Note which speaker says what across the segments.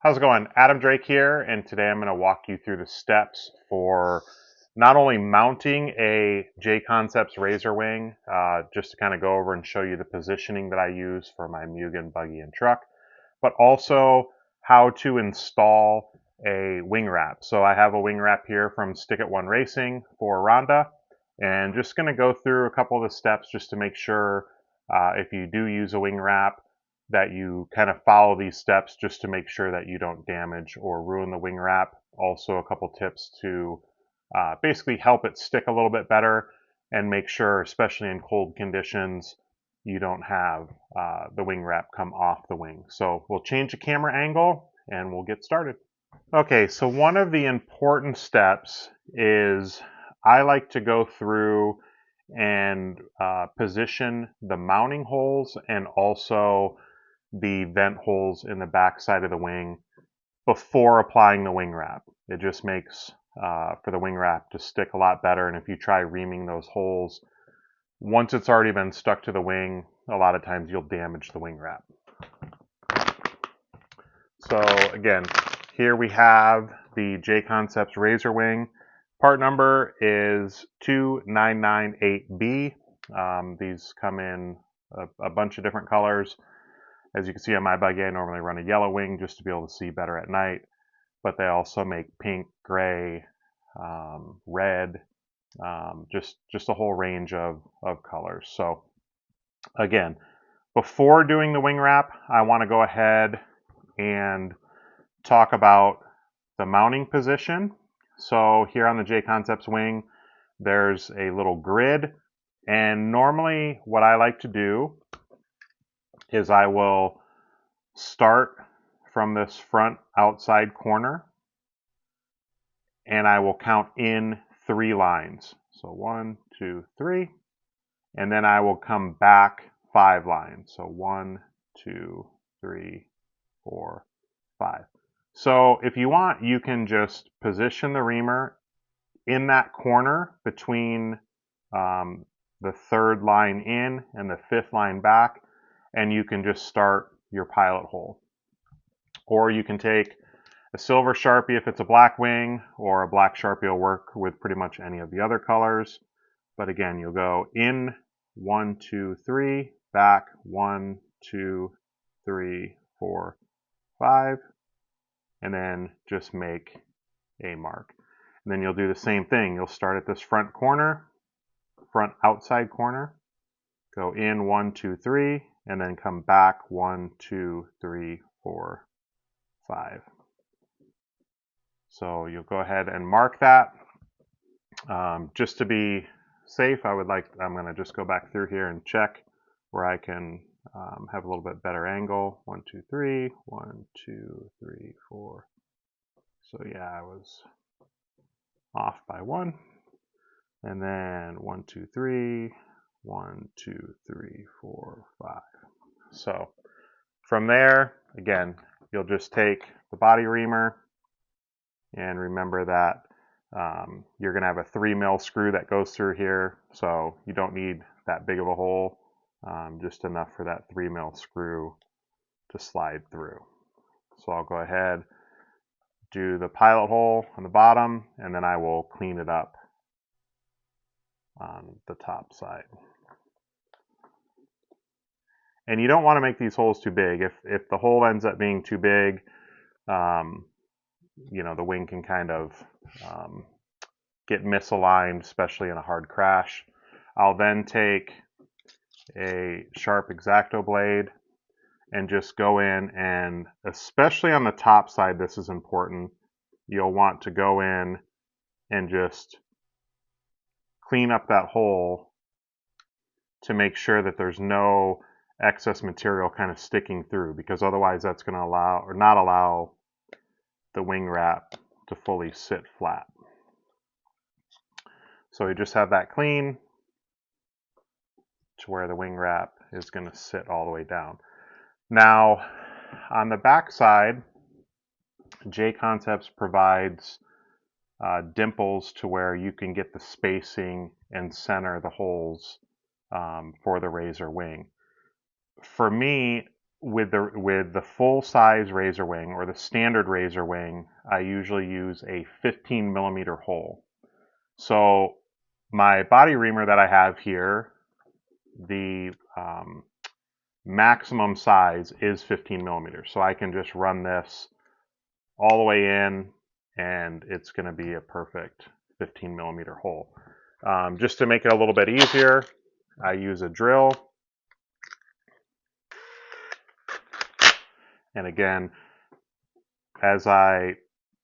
Speaker 1: How's it going? Adam Drake here, and today I'm going to walk you through the steps for not only mounting a JConcepts razor wing, just to kind of go over and show you the positioning that I use for my Mugen buggy and truck, but also how to install a wing wrap. So I have a wing wrap here from StickItOne Racing for Rhonda, and just going to go through a couple of the steps just to make sure if you do use a wing wrap, that you kind of follow these steps just to make sure that you don't damage or ruin the wing wrap. Also, a couple tips to basically help it stick a little bit better and make sure, especially in cold conditions, you don't have the wing wrap come off the wing. So we'll change the camera angle and we'll get started. Okay, so one of the important steps is I like to go through and position the mounting holes and also the vent holes in the back side of the wing before applying the wing wrap. It just makes for the wing wrap to stick a lot better. And if you try reaming those holes, once it's already been stuck to the wing, a lot of times you'll damage the wing wrap. So again, here we have the JConcepts razor wing. Part number is 2998B. These come in a bunch of different colors. As you can see on my buggy, I normally run a yellow wing just to be able to see better at night, but they also make pink, gray, red, just a whole range of colors. So again, before doing the wing wrap, I want to go ahead and talk about the mounting position. So here on the JConcepts wing, there's a little grid, and normally what I like to do is I will start from this front outside corner and I will count in 3 lines. So 1, 2, 3, and then I will come back 5 lines. So 1, 2, 3, 4, 5. So if you want, you can just position the reamer in that corner between the 3rd line in and the 5th line back, and you can just start your pilot hole. Or you can take a silver Sharpie if it's a black wing, or a black Sharpie will work with pretty much any of the other colors. But again, you'll go in 1, 2, 3, back 1, 2, 3, 4, 5, and then just make a mark. And then you'll do the same thing. You'll start at this front corner, front outside corner, go in 1, 2, 3, and then come back 1, 2, 3, 4, 5. So you'll go ahead and mark that. Just to be safe, I'm going to just go back through here and check where I can have a little bit better angle. 1, 2, 3, 1, 2, 3, 4. So yeah, I was off by 1. And then 1, 2, 3, 1, 2, 3, 4, 5. So from there, again, you'll just take the body reamer, and remember that you're going to have a 3mm screw that goes through here, so you don't need that big of a hole, just enough for that 3mm screw to slide through. So I'll go ahead, do the pilot hole on the bottom, and then I will clean it up on the top side. And you don't want to make these holes too big. If the hole ends up being too big, you know, the wing can kind of get misaligned, especially in a hard crash. I'll then take a sharp X-Acto blade and just go in, and especially on the top side, this is important, you'll want to go in and just clean up that hole to make sure that there's no excess material kind of sticking through, because otherwise that's going to allow or not allow the wing wrap to fully sit flat. So we just have that clean to where the wing wrap is going to sit all the way down. Now on the back side, JConcepts provides dimples to where you can get the spacing and center the holes for the razor wing. For me, with the full size razor wing or the standard razor wing, I usually use a 15 millimeter hole. So my body reamer that I have here, the maximum size is 15 millimeters. So I can just run this all the way in and it's going to be a perfect 15 millimeter hole. Just to make it a little bit easier, I use a drill. And again, as I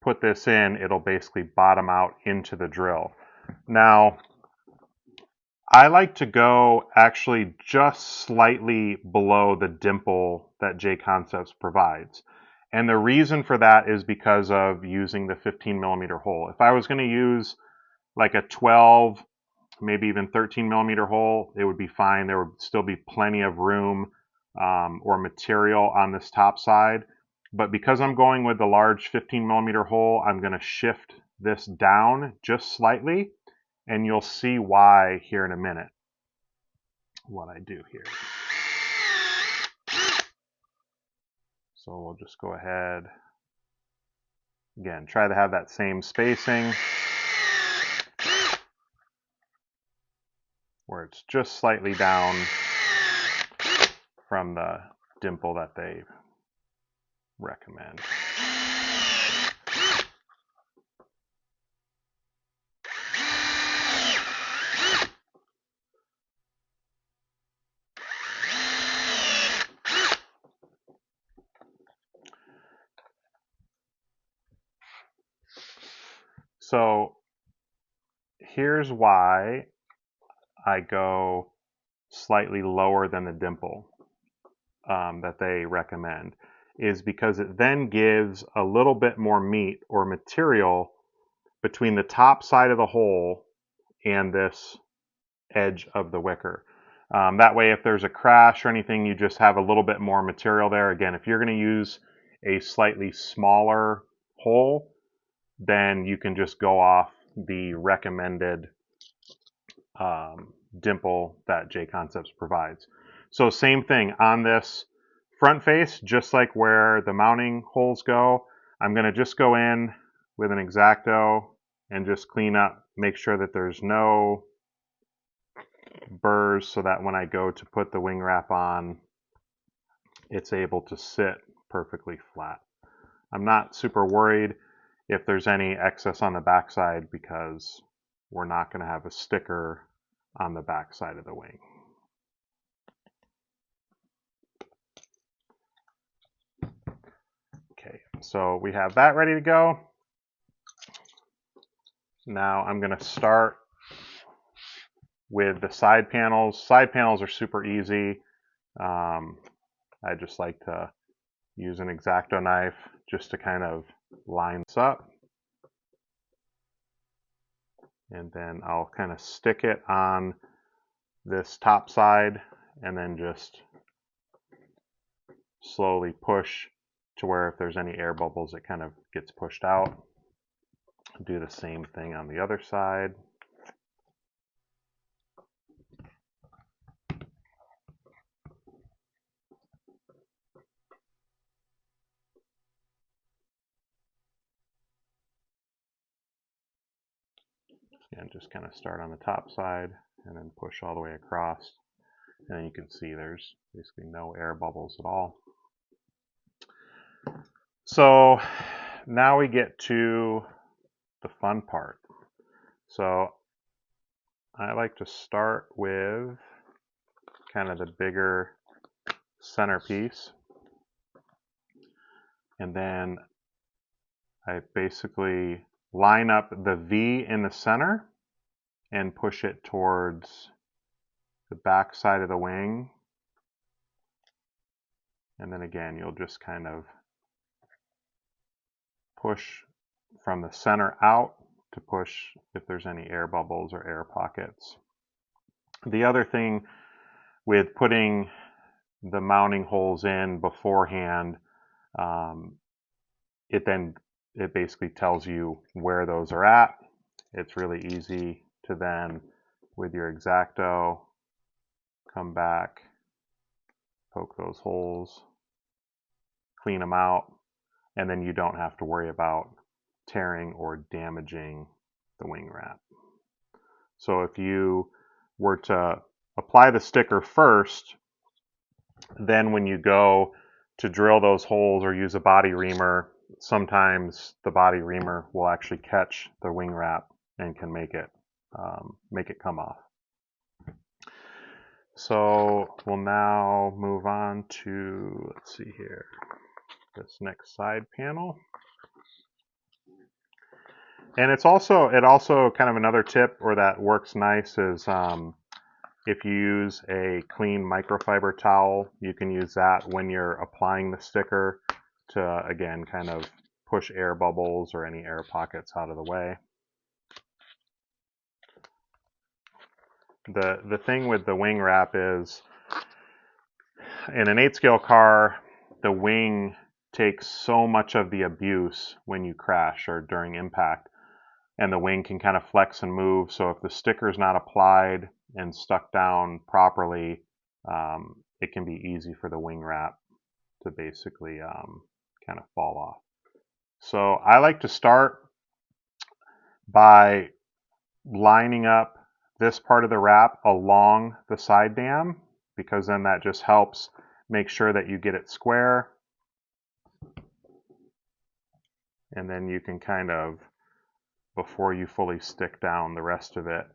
Speaker 1: put this in, it'll basically bottom out into the drill. Now, I like to go actually just slightly below the dimple that JConcepts provides. And the reason for that is because of using the 15 millimeter hole. If I was going to use like a 12, maybe even 13 millimeter hole, it would be fine. There would still be plenty of room or material on this top side. But because I'm going with the large 15 millimeter hole, I'm going to shift this down just slightly, and you'll see why here in a minute, what I do here. So we'll just go ahead, again, try to have that same spacing where it's just slightly down from the dimple that they recommend. So here's why I go slightly lower than the dimple that they recommend, is because it then gives a little bit more meat or material between the top side of the hole and this edge of the wicker. That way, if there's a crash or anything, you just have a little bit more material there. Again, if you're going to use a slightly smaller hole, then you can just go off the recommended dimple that JConcepts provides. So same thing on this front face, just like where the mounting holes go, I'm going to just go in with an X-Acto and just clean up, make sure that there's no burrs so that when I go to put the wing wrap on, it's able to sit perfectly flat. I'm not super worried if there's any excess on the backside because we're not going to have a sticker on the back side of the wing. Okay, so we have that ready to go. Now I'm going to start with the side panels. Side panels are super easy. I just like to use an X-Acto knife just to kind of line this up. And then I'll kind of stick it on this top side and then just slowly push to where if there's any air bubbles, it kind of gets pushed out. Do the same thing on the other side. And just kind of start on the top side and then push all the way across. And then you can see there's basically no air bubbles at all. So now we get to the fun part. So I like to start with kind of the bigger centerpiece. And then I basically line up the V in the center and push it towards the back side of the wing. And then again, you'll just kind of push from the center out to push if there's any air bubbles or air pockets. The other thing with putting the mounting holes in beforehand, it basically tells you where those are at. It's really easy to then, with your X-Acto, come back, poke those holes clean them out, and then you don't have to worry about tearing or damaging the wing wrap. So if you were to apply the sticker first, then when you go to drill those holes or use a body reamer, sometimes the body reamer will actually catch the wing wrap and can make it come off. So we'll now move on to, let's see here, this next side panel. And it also kind of another tip, or that works nice, is if you use a clean microfiber towel, you can use that when you're applying the sticker to, again, kind of push air bubbles or any air pockets out of the way. The thing with the wing wrap is, in an 8-scale car, the wing takes so much of the abuse when you crash or during impact, and the wing can kind of flex and move. So if the sticker is not applied and stuck down properly, it can be easy for the wing wrap to basically kind of fall off. So I like to start by lining up this part of the wrap along the side dam, because then that just helps make sure that you get it square. And then you can kind of, before you fully stick down the rest of it,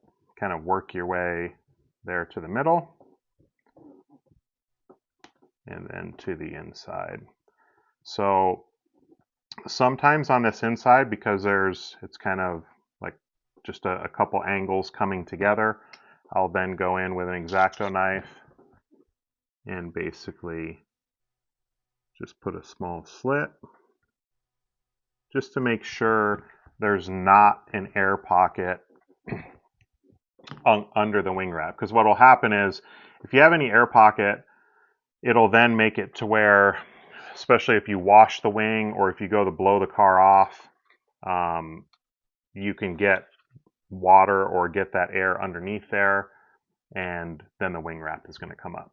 Speaker 1: kind of work your way there to the middle and then to the inside. So sometimes on this inside, because it's kind of like just a couple angles coming together, I'll then go in with an X-Acto knife and basically just put a small slit just to make sure there's not an air pocket under the wing wrap. Because what will happen is, if you have any air pocket, it'll then make it to where, especially if you wash the wing or if you go to blow the car off, you can get water or get that air underneath there, and then the wing wrap is going to come up.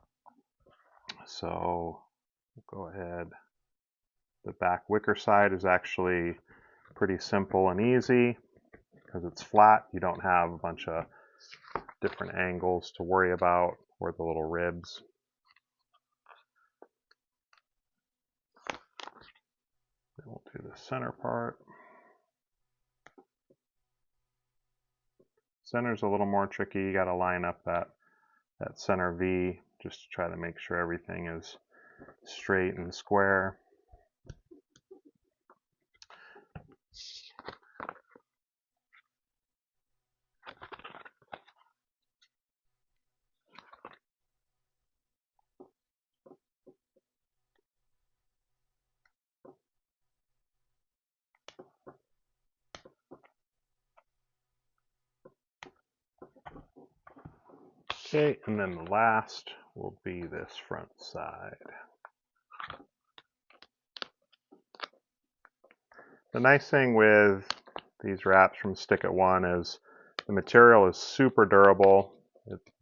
Speaker 1: So go ahead. The back wicker side is actually pretty simple and easy because it's flat. You don't have a bunch of different angles to worry about, or the little ribs. Then we'll do the center part. Center's a little more tricky. You got to line up that center V just to try to make sure everything is straight and square. Okay, and then the last will be this front side. The nice thing with these wraps from StickItOne is the material is super durable.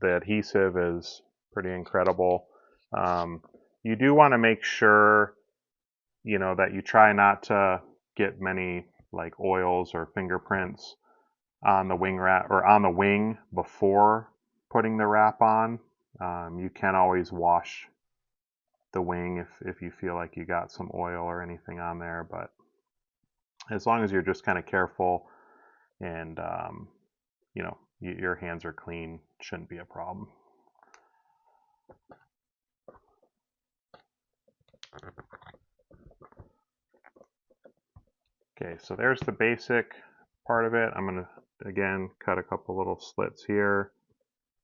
Speaker 1: The adhesive is pretty incredible. You do want to make sure, you know, that you try not to get many like oils or fingerprints on the wing wrap or on the wing before putting the wrap on. You can always wash the wing if you feel like you got some oil or anything on there, but as long as you're just kind of careful and you know, your hands are clean, shouldn't be a problem. Okay, so there's the basic part of it. I'm going to, again, cut a couple little slits here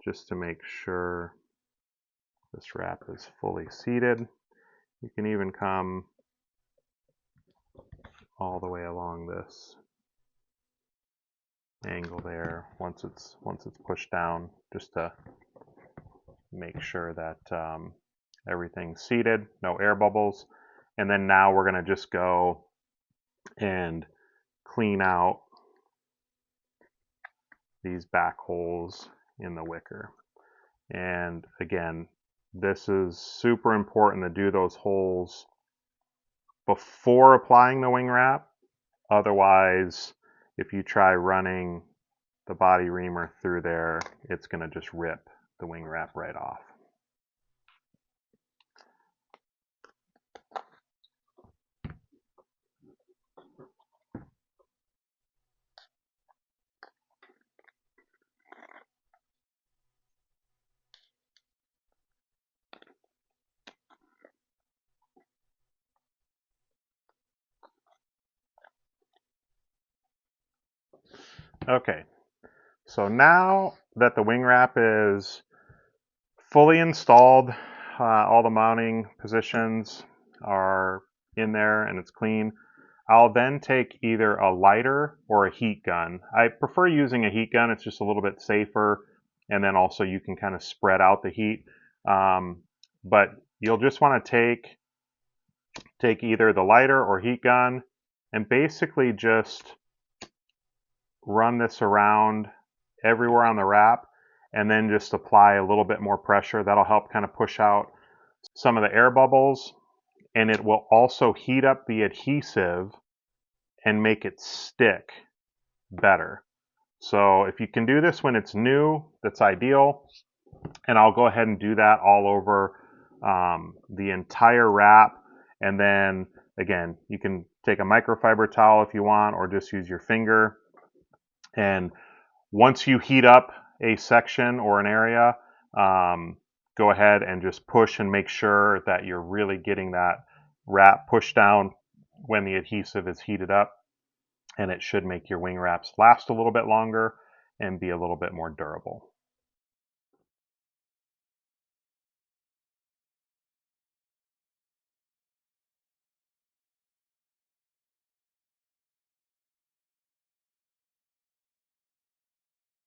Speaker 1: just to make sure this wrap is fully seated. You can even come all the way along this angle there once it's pushed down, just to make sure that everything's seated, no air bubbles. And then now we're going to just go and clean out these back holes in the wicker. And again, this is super important to do those holes before applying the wing wrap. Otherwise, if you try running the body reamer through there, it's going to just rip the wing wrap right off. Okay, so now that the wing wrap is fully installed, all the mounting positions are in there and it's clean, I'll then take either a lighter or a heat gun. I prefer using a heat gun, it's just a little bit safer, and then also you can kind of spread out the heat. But you'll just want to take either the lighter or heat gun and basically just run this around everywhere on the wrap and then just apply a little bit more pressure. That'll help kind of push out some of the air bubbles, and it will also heat up the adhesive and make it stick better. So if you can do this when it's new, that's ideal. And I'll go ahead and do that all over the entire wrap. And then again, you can take a microfiber towel if you want, or just use your finger. And once you heat up a section or an area, go ahead and just push and make sure that you're really getting that wrap pushed down when the adhesive is heated up, and it should make your wing wraps last a little bit longer and be a little bit more durable.